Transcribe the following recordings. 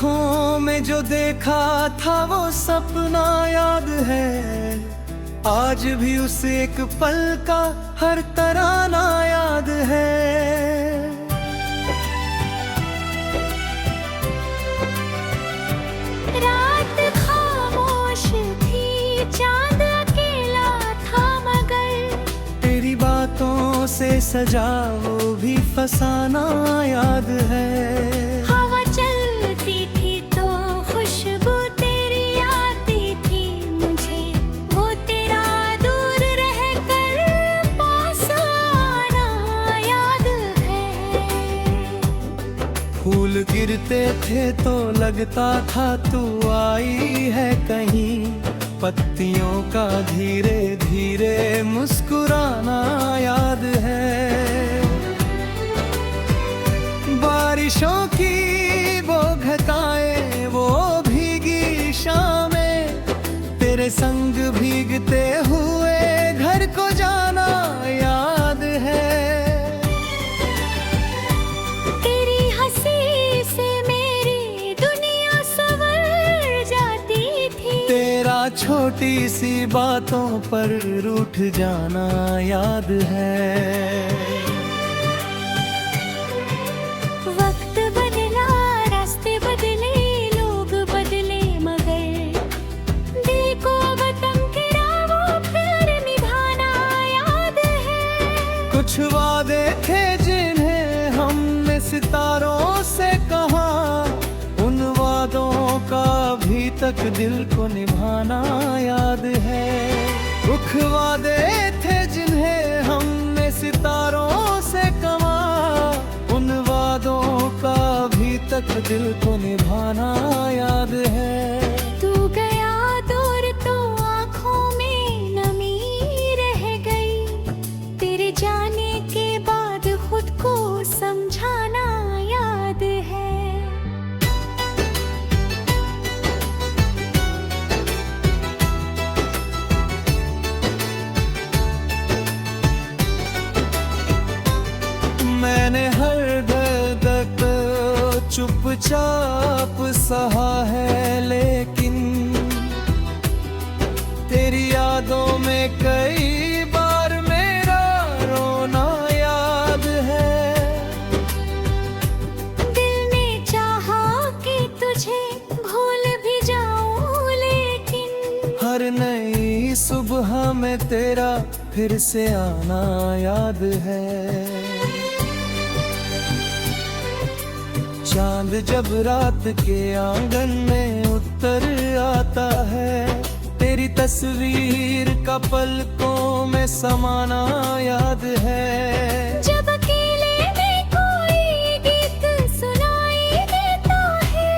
आँखों में जो देखा था वो सपना याद है, आज भी उस एक पल का हर तराना याद है। रात खामोश थी, चांद अकेला था, मगर तेरी बातों से सजा वो भी फसाना याद है। हवा चलती थी तो खुशबू तेरी आती थी मुझे, वो तेरा दूर रहकर पास आना याद है। फूल गिरते थे तो लगता था तू आई है कहीं, पत्तियों का धीरे धीरे मुस्कुराना याद है। बारिशों की वो घटाएं, वो भीगी शामें, तेरे संग भीगते हुए घर को जाना याद है। तेरी हंसी से मेरी दुनिया संवर जाती थी, तेरा छोटी सी बातों पर रूठ जाना याद है। वक्त बदला, रास्ते बदले, लोग बदले, मगर दिल को वतन के राहों पर निभाना याद है। कुछ वादे थे जिन्हें हमने सितारों से कहा, उन वादों का अभी तक दिल को निभाना याद है। कुछ वादे थे जिन्हें हमने सितारों से कहा, उन वादों का अभी तक दिल को निभाना याद है। तू गया दूर तो आँखों में नमी रह गई, तेरे जाने के बाद खुद को समझाना याद है। मैंने हर दर्द चुपचाप सहा है, लेकिन तेरी यादों में कई बार मेरा रोना याद है। दिल ने चाहा कि तुझे भूल भी जाऊं, लेकिन हर नई सुबह में तेरा फिर से आना याद है। चांद जब रात के आंगन में उतर आता है, तेरी तस्वीर का पलकों में समाना याद है। जब अकेले में कोई गीत सुनाई देता है,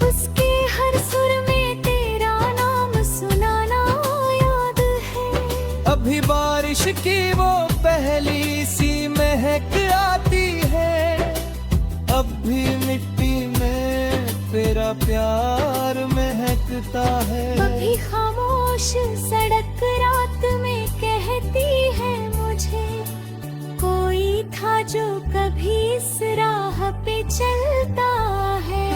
उसके हर सुर में तेरा नाम सुनाना याद है। अभी बारिश की वो पहली सी महक आती है, अब भी मिट्टी में तेरा प्यार महकता है। अभी खामोश सड़क रात में कहती है मुझे, कोई था जो कभी इस राह पे चलता है।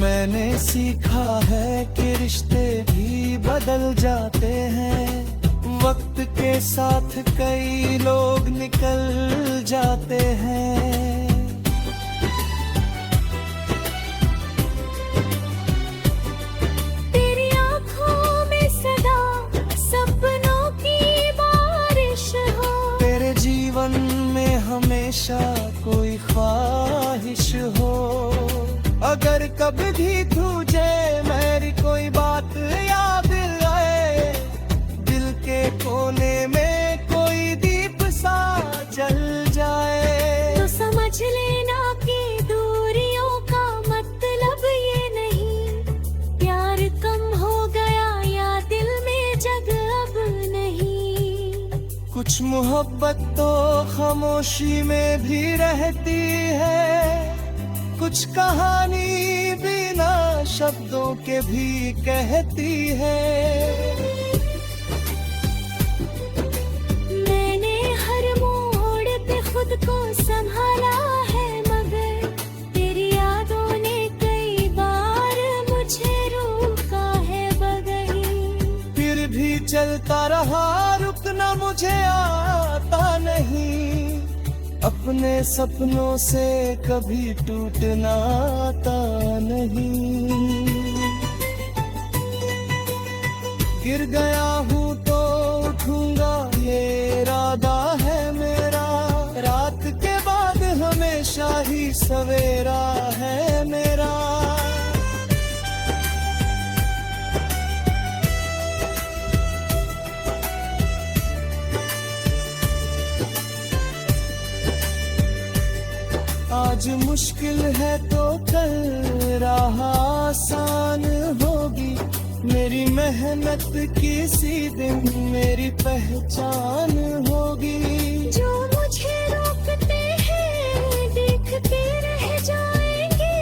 मैंने सीखा है कि रिश्ते भी बदल जाते हैं, वक्त के साथ कई लोग निकल जाते हैं। तेरी आँखों में सदा सपनों की बारिश हो, तेरे जीवन में हमेशा कोई ख्वाहिश हो। अगर कभी भी तुझे मेरी कोई बात याद आए, दिल के कोने में कोई दीप सा जल जाए, तो समझ लेना कि दूरियों का मतलब ये नहीं, प्यार कम हो गया या दिल में जगह अब नहीं। कुछ मोहब्बत तो खामोशी में भी रहती है, कुछ कहानी बिना शब्दों के भी कहती है। मैंने हर मोड़ पे खुद को संभाला है, मगर तेरी यादों ने कई बार मुझे रोका है बगही। फिर भी चलता रहा, रुकना मुझे आता नहीं। अपने सपनों से कभी टूटना आता नहीं। गिर गया हूँ तो उठूंगा, ये इरादा है मेरा। रात के बाद हमेशा ही सवेरा है मेरा। आज मुश्किल है तो कल राह आसान होगी। मेरी मेहनत किसी दिन मेरी पहचान होगी। जो मुझे रोकते हैं देखते रह जाएंगे,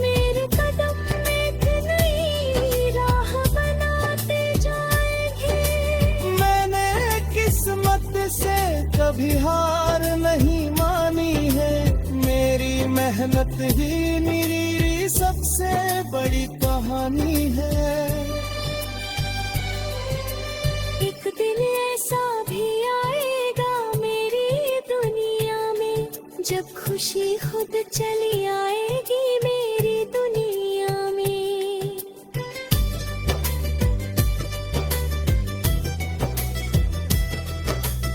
मेरे कदम एक नई राह बनाते जाएंगे। मैंने किस्मत से कभी हार नहीं मानी है। मेरी मेहनत ही मेरी सबसे बड़ी कहानी है। एक दिन ऐसा भी आएगा मेरी दुनिया में, जब खुशी खुद चली आएगी मेरी दुनिया में।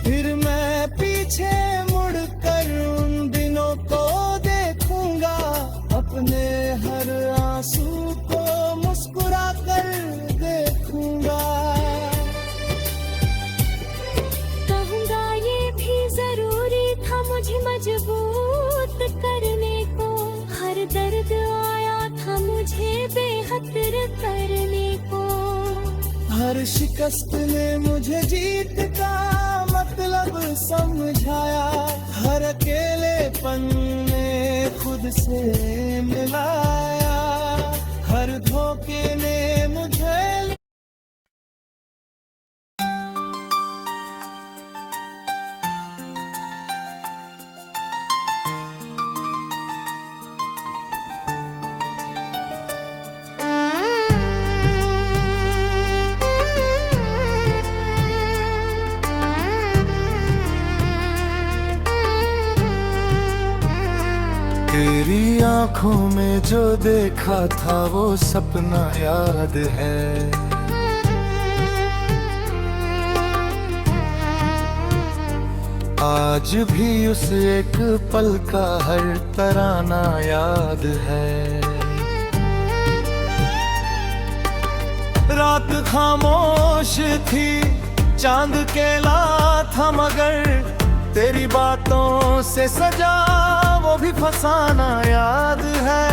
फिर मैं पीछे मुड़कर उन दिनों को देखूंगा। अपने हर आंसू को मुस्कुरा कर देखूंगा। कहूँगा ये भी जरूरी था मुझे मजबूत करने को। हर दर्द आया था मुझे बेहतर करने को। हर शिकस्त ने मुझे जीत का मतलब समझाया। हर अकेलेपन ने खुद से मिलाया। हर धोखे ने मुझे तेरी आंखों में जो देखा था वो सपना याद है। आज भी उस एक पल का हर तराना याद है। रात खामोश थी, चांद केला था, मगर तेरी बातों से सजा वो भी फसाना याद है।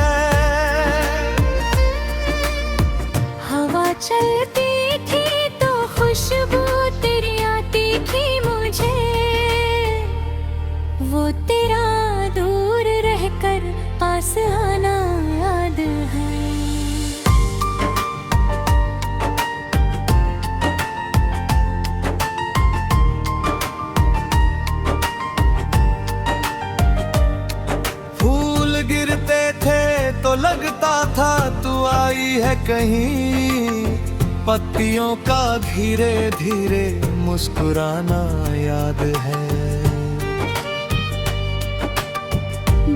हवा चलती थी तो खुशबू तेरी आती थी मुझे। वो तेरा दूर रहकर पास आना याद है। तो लगता था तू आई है कहीं। पत्तियों का धीरे धीरे मुस्कुराना याद है।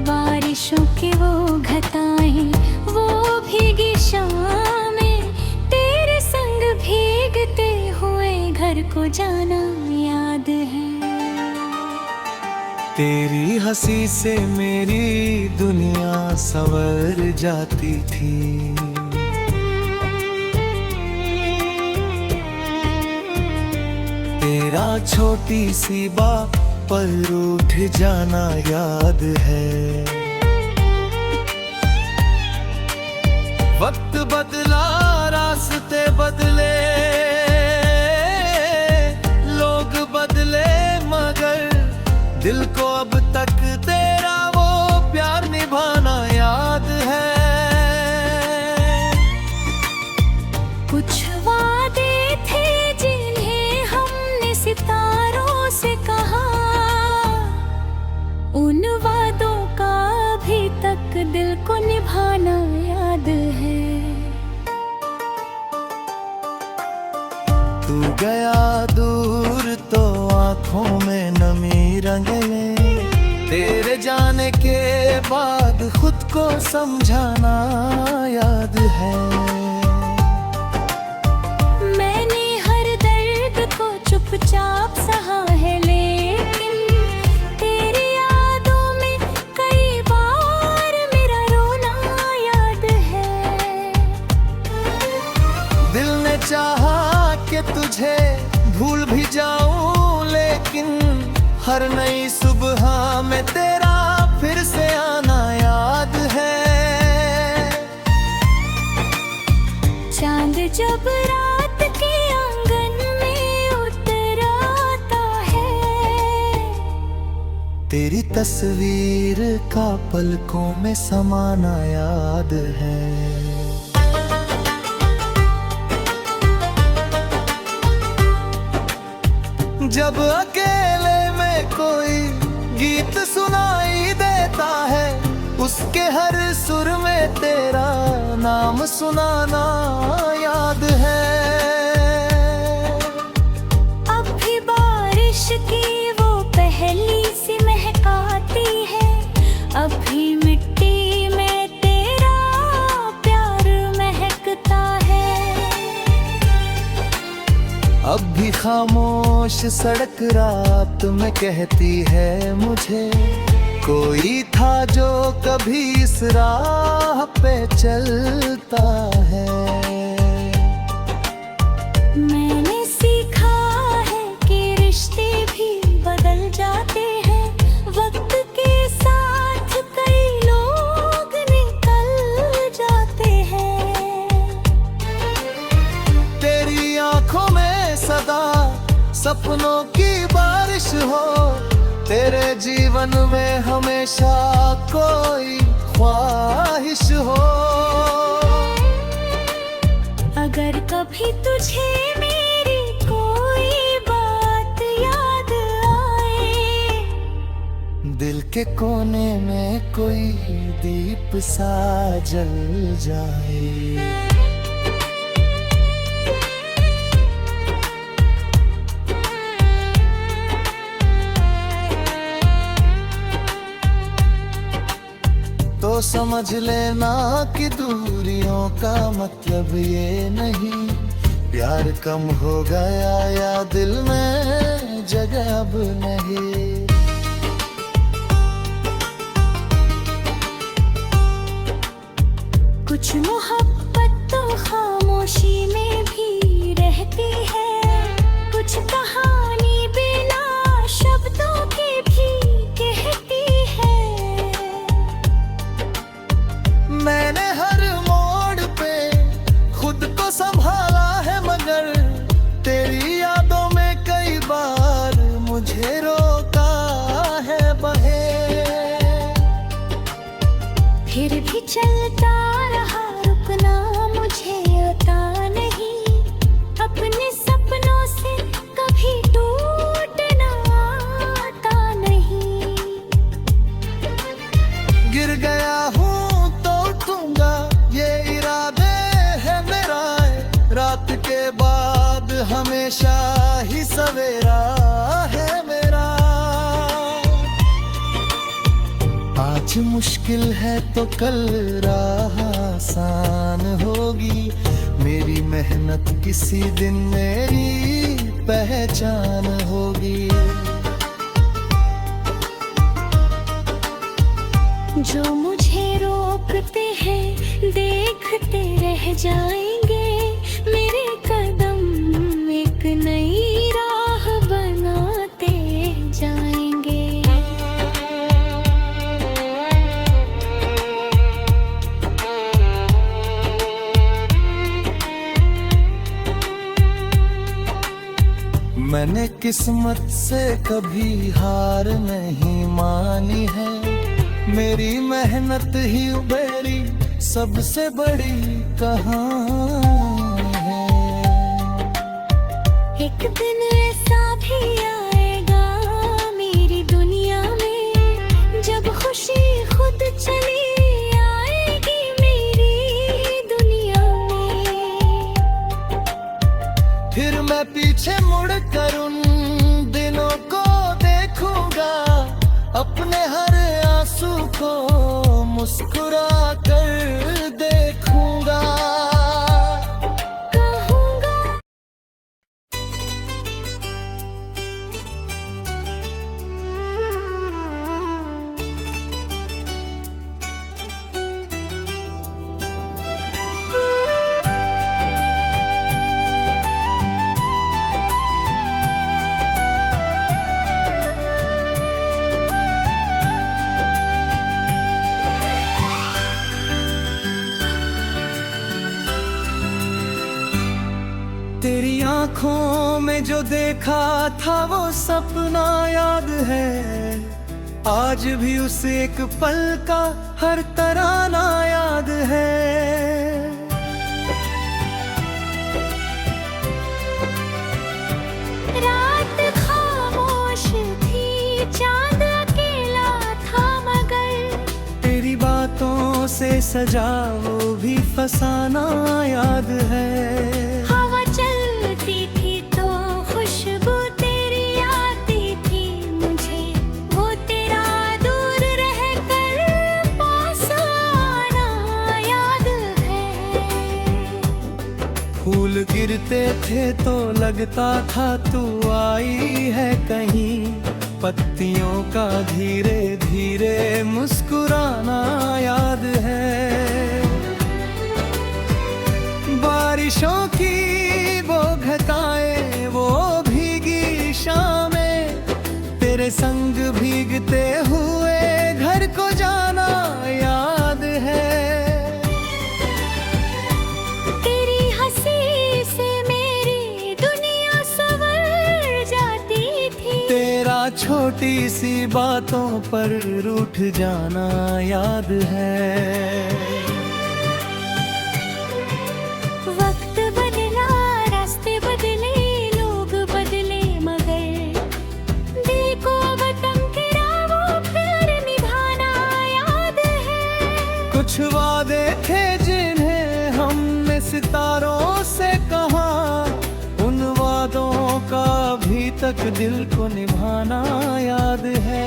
बारिशों की वो घटाएं, वो भीगी शामें, तेरे संग भीगते हुए घर को जाना याद है। तेरी हंसी से मेरी दुनिया संवर जाती थी। तेरा छोटी सी बात पर उठ जाना याद है। वक्त बदला, रास्ते बदले, लोग बदले, मगर दिल को अब तक तेरा वो प्यार निभाना याद है। दिल को निभाना याद है। तू गया दूर तो आंखों में नमी रंग गए, तेरे जाने के बाद खुद को समझाना याद है। मैंने हर दर्द को चुपचाप सहा है, लेकिन तेरी यादों में कई बार मेरा रोना याद है। दिल ने चाहा कि तुझे भूल भी जाऊं, लेकिन हर नई सुबह में तेरा फिर से आना याद है। चांद जब रात के आंगन में उतर आता है, तेरी तस्वीर का पलकों में समाना याद है। जब अकेले में कोई गीत सुनाई देता है, उसके हर सुर में तेरा नाम सुनाना याद है। अब भी बारिश की वो पहली सी महक आती है, अब भी मिट्टी में तेरा प्यार महकता है। अब भी खामोश सड़क रात में कहती है मुझे, कोई था जो कभी इस राह पे चलता है। मैंने सीखा है कि रिश्ते भी बदल जाते हैं, वक्त के साथ कई लोग निकल जाते हैं। तेरी आंखों में सदा सपनों की बारिश हो, तेरे जीवन में हमेशा कोई ख्वाहिश हो। अगर कभी तुझे मेरी कोई बात याद आए, दिल के कोने में कोई दीप सा जल जाए। तो समझ लेना कि दूरियों का मतलब ये नहीं, प्यार कम हो गया या दिल में जगह अब नहीं। कुछ मोहब्बत तो खामोशी में भी रहती है, कुछ कहानी बिना शब्दों के भी कहती है। मैंने हर मोड़ पे खुद को संभाला है, मगर तेरी यादों में कई बार मुझे रोका है बहे। फिर भी चलता रहा, रुकना मुझे आता नहीं, अपने सपनों से कभी टूटना आता नहीं। गिर गया हूँ तो उठूंगा, ये इरादे है मेरा, रात के बाद हमेशा ही सवेरा है मेरा। आज मुश्किल है तो कल राह आसान होगी, मेरी मेहनत किसी दिन मेरी पहचान होगी। जो मुझे रोकते हैं देखते रह जाएंगे, मेरे कदम एक नई राह बनाते जाएंगे। मैंने किस्मत से कभी हार नहीं मानी है, मेरी मेहनत ही मेरी सबसे बड़ी कहानी है। एक दिन ऐसा भी आएगा मेरी दुनिया में, जब खुशी खुद चली फिर मैं पीछे मुड़ कर उन दिनों को देखूंगा, अपने हर आंसू को मुस्कुरा कर देखूंगा। कहूँगा तेरी आंखों में जो देखा था वो सपना याद है, आज भी उस एक पल का हर तराना याद है। रात खामोश थी, चांद अकेला था, मगर तेरी बातों से सजा वो भी फसाना याद है। हवा चलती थी तो खुशबू तेरी आती थी मुझे, वो तेरा दूर रहकर पास आना याद है। फूल गिरते थे तो लगता था तू आई है कहीं, पत्तियों का धीरे धीरे मुस्कुराना याद है। बारिशों की वो घटाएं, वो भीगी शामें, तेरे संग भीगते हुए घर को जाना याद है। तेरी हंसी से मेरी दुनिया संवर जाती थी, तेरा छोटी सी बातों पर रूठ जाना याद है। वक्त बदला, रास्ते बदले, लोग बदले, मगर दिल को वतन तेरा वो प्यार निभाना याद है। कुछ वादे थे जिन्हें हमने सितारों से कहा, उन वादों का अभी तक दिल को निभाना याद है।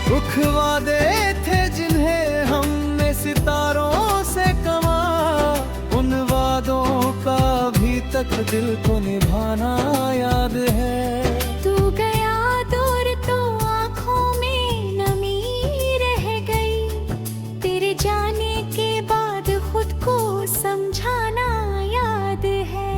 कुछ वादे थे जिन्हें हमने सितारों से कहा, उन वादों का अभी तक दिल को निभाना याद है। तू गया दूर तो आँखों में नमी रह गई, तेरे जाने के बाद खुद को समझाना याद है।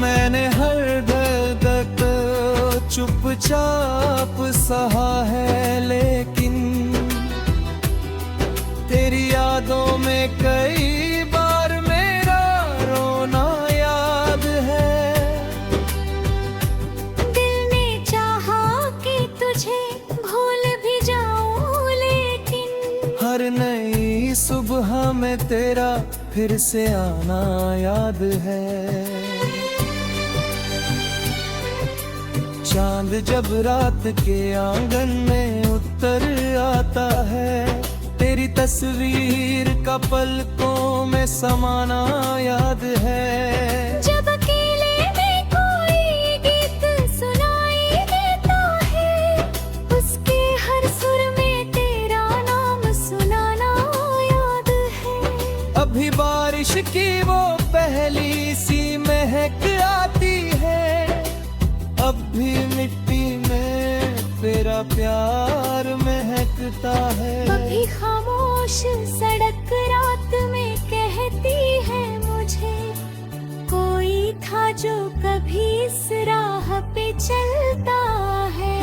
मैंने हर दर्द को चुपचाप सहा है, लेकिन तेरी यादों में कई बार मेरा रोना याद है। दिल ने चाहा कि तुझे भूल भी जाऊं, लेकिन हर नई सुबह में तेरा फिर से आना याद है। चांद जब रात के आंगन में उतर आता है, तेरी तस्वीर का पलकों में समाना याद है। जब अकेले में कोई गीत सुनाई देता है, उसके हर सुर में तेरा नाम सुनाना याद है। अभी बारिश की वो पहली सी महक आती है, अब भी मिट्टी में तेरा प्यार महकता है। अभी खामोश सड़क रात में कहती है मुझे, कोई था जो कभी इस राह पे चलता है।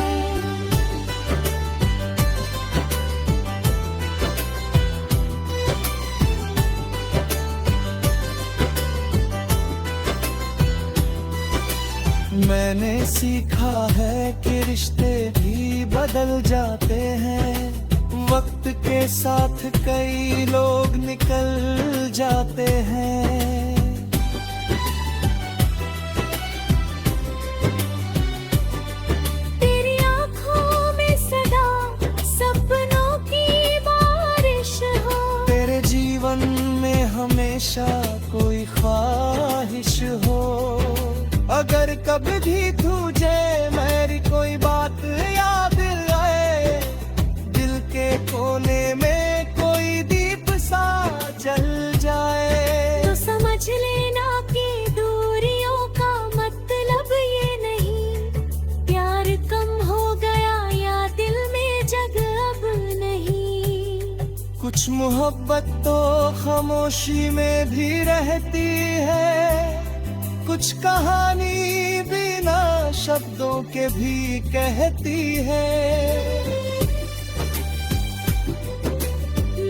मैंने सीखा है कि रिश्ते भी बदल जाते हैं, वक्त के साथ कई लोग निकल जाते हैं। तेरी आँखों कुछ मोहब्बत तो खामोशी में भी रहती है, कुछ कहानी बिना शब्दों के भी कहती है।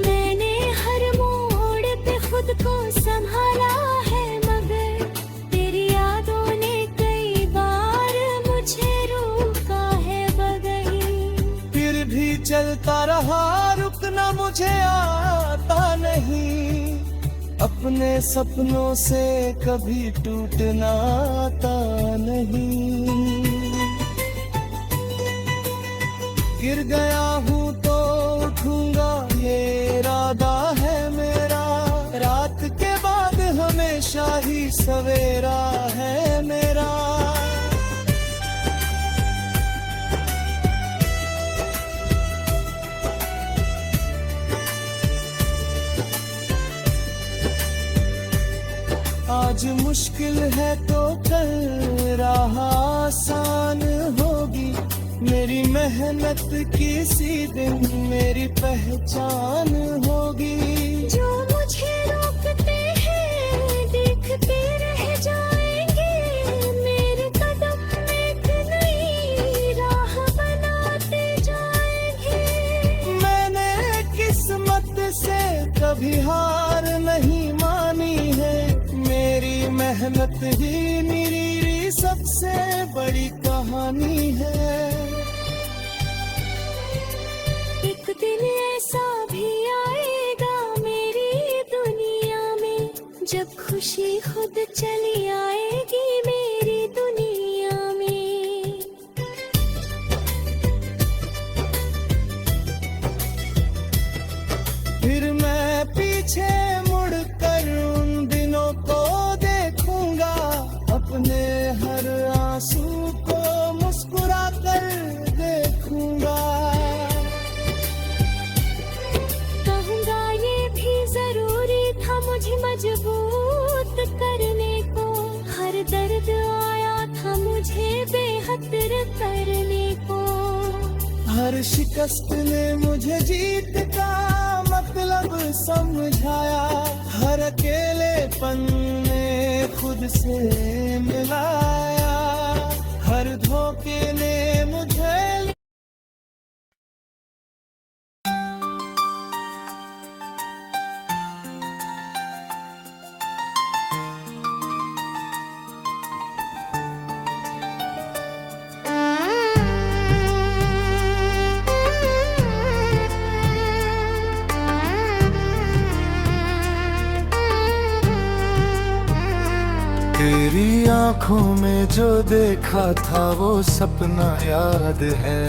मैंने हर मोड़ पे खुद को संभाला है, मगर तेरी यादों ने कई बार मुझे रोका है बगही। फिर भी चलता रहा, रुकना मुझे आता नहीं, अपने सपनों से कभी टूटना आता नहीं। गिर गया हूँ तो उठूंगा, ये इरादा है मेरा, रात के बाद हमेशा ही सवेरा है मेरा। आज मुश्किल है तो कल राह आसान होगी, मेरी मेहनत किसी दिन मेरी पहचान होगी। जो मुझे रोकते हैं देखते रह जाएंगे, मेरे कदम एक नई राह बनाते जाएंगे। मैंने किस्मत से कभी हार नहीं मानी है, मेरी मेहनत ही मेरी सबसे बड़ी कहानी है। एक दिन ऐसा भी आएगा मेरी दुनिया में, जब खुशी खुद चली आएगी मेरी दुनिया में। फिर मैं पीछे मुड़कर उन दिनों को देखूंगा, अपने हर आंसू को मुस्कुरा कर देखूंगा। कहूँगा ये भी जरूरी था मुझे मजबूत करने को, हर दर्द आया था मुझे बेहतर करने को। हर शिकस्त ने मुझे जीत का मतलब समझाया, हर अकेलेपन ने खुद से मिलाया, हर धोखे ने मुझे तेरी आंखों में जो देखा था वो सपना याद है।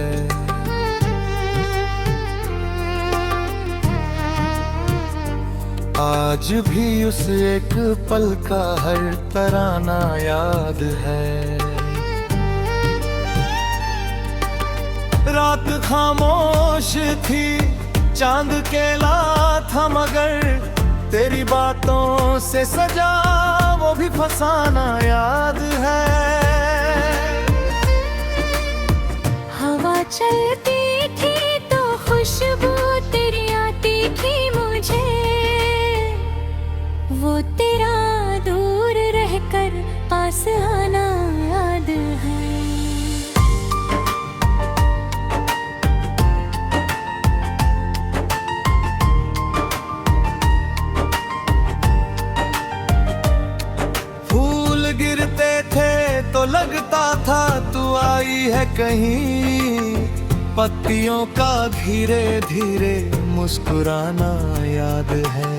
आज भी उस एक पल का हर तराना याद है। रात खामोश थी, चांद केला था, मगर तेरी बातों से सजा वो भी फसाना याद है। हवा चलती थी तो खुशबू तेरी आती थी मुझे, वो तेरा दूर रहकर पास आना याद है। गिरते थे तो लगता था तू आई है कहीं, पत्तियों का धीरे धीरे मुस्कुराना याद है।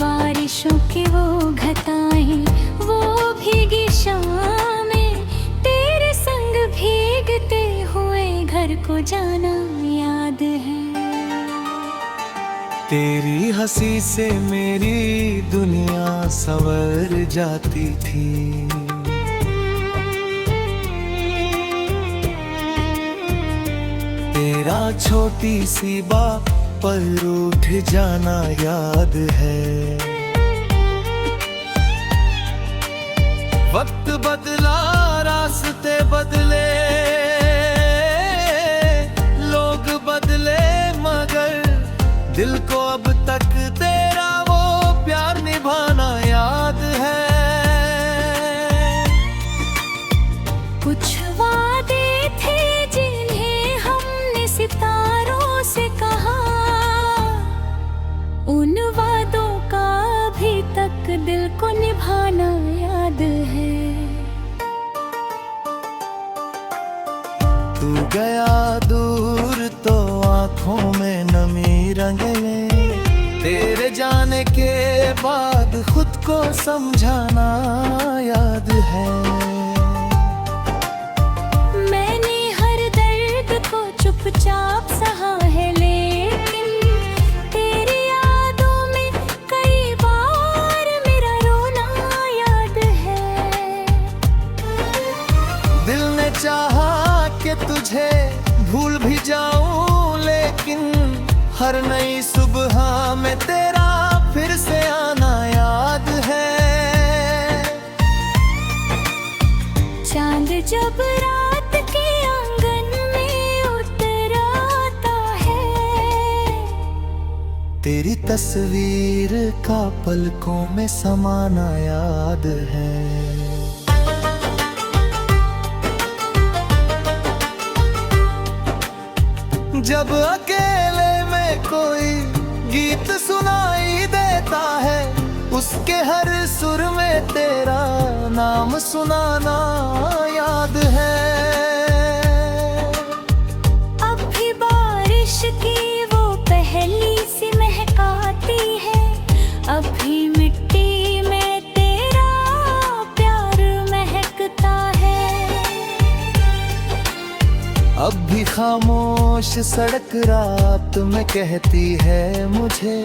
बारिशों की वो घटाएं, वो भीगी शामें, तेरे संग भीगते हुए घर को जाना याद है। तेरी हंसी से मेरी दुनिया संवर जाती थी। तेरा छोटी सी बात पर उठ जाना याद है। वक्त बदला, रास्ते बदले, लोग बदले, कुछ वादे थे जिन्हें हमने सितारों से कहा, उन वादों का अभी तक दिल को निभाना याद है। तू गया दूर तो आंखों में नमी रंग गए, तेरे जाने के बाद खुद को समझाना याद है। मैंने हर दर्द को चुपचाप सहा है, लेकिन तेरी यादों में कई बार मेरा रोना याद है। दिल ने चाहा कि तुझे भूल भी जाऊं, लेकिन हर नई सुबह में तेरा फिर से आना याद है। चांद जब रात के आंगन में उतर आता है, तेरी तस्वीर का पलकों में समाना याद है। जब अकेले में कोई गीत सुनाई देता है, उसके हर सुर में तेरा नाम सुनाना याद है। अब भी बारिश की वो पहली सी महक आती है, अब भी मिट्टी में तेरा प्यार महकता है। अब भी खामोश सड़क रात में कहती है मुझे,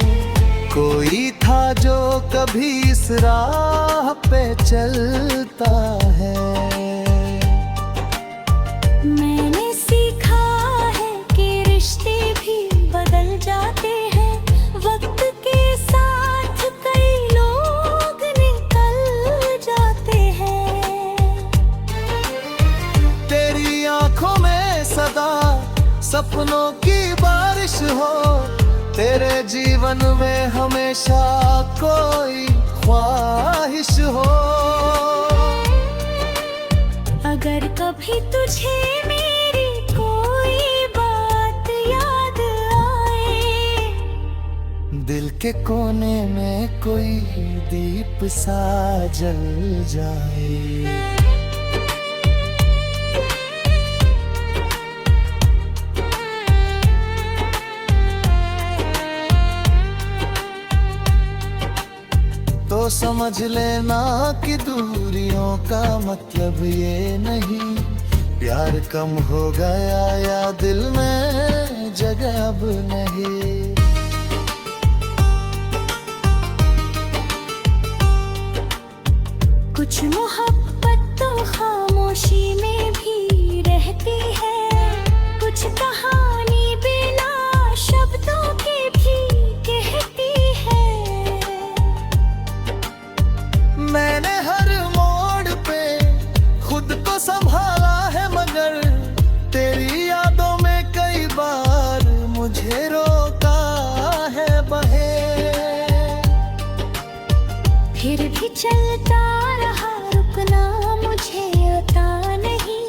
कोई था जो कभी इस राह पे चलता है। मैंने सीखा है कि रिश्ते भी बदल जाते हैं, वक्त के साथ कई लोग निकल जाते हैं। तेरी आंखों में सदा सपनों की बारिश हो, तेरे जीवन में हमेशा कोई ख्वाहिश हो। अगर कभी तुझे मेरी कोई बात याद आए, दिल के कोने में कोई दीप सा जल जाए। तो समझ लेना कि दूरियों का मतलब ये नहीं, प्यार कम हो गया या दिल में जगह अब नहीं। कुछ मोहब्बत तो खामोशी में भी रहती है, कुछ कहानी बिना शब्दों के भी कहती है। मैंने हर मोड़ पे खुद को संभाला है, मगर तेरी यादों में कई बार मुझे रोका है बहे। फिर भी चलता रहा, रुकना मुझे आता नहीं,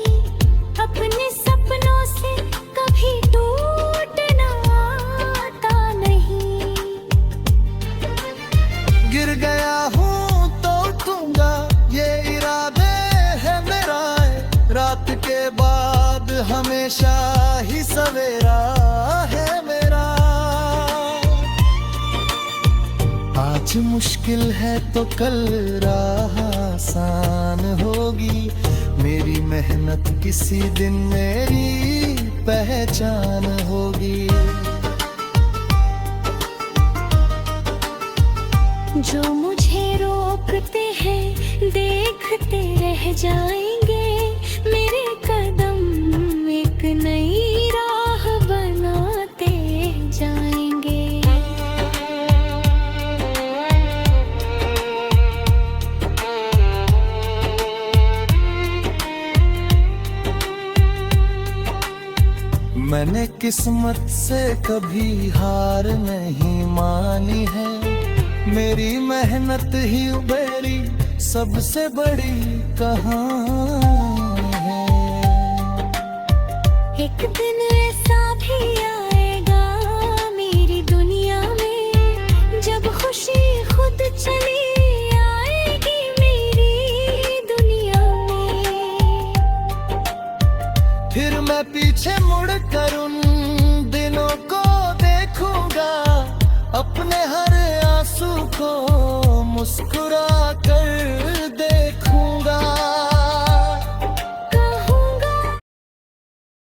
अपने सपनों से कभी टूटना आता नहीं। गिर गया हूँ तो उठूंगा, ये इरादे है मेरा, रात के बाद हमेशा ही सवेरा है मेरा। आज मुश्किल है तो कल राह आसान होगी, मेरी मेहनत किसी दिन मेरी पहचान होगी। जो मुझे रोकते हैं देखते रह जाएंगे, मेरे कदम एक नई राह बनाते जाएंगे। मैंने किस्मत से कभी हार नहीं मानी है, मेरी मेहनत ही मेरी सबसे बड़ी कहानी है। एक दिन ऐसा भी आएगा मेरी दुनिया में, जब खुशी खुद चली आएगी मेरी दुनिया में। फिर मैं पीछे मुड़ कर उन दिनों को देखूंगा, अपने हर आंसू को मुस्कुरा कर देखूंगा।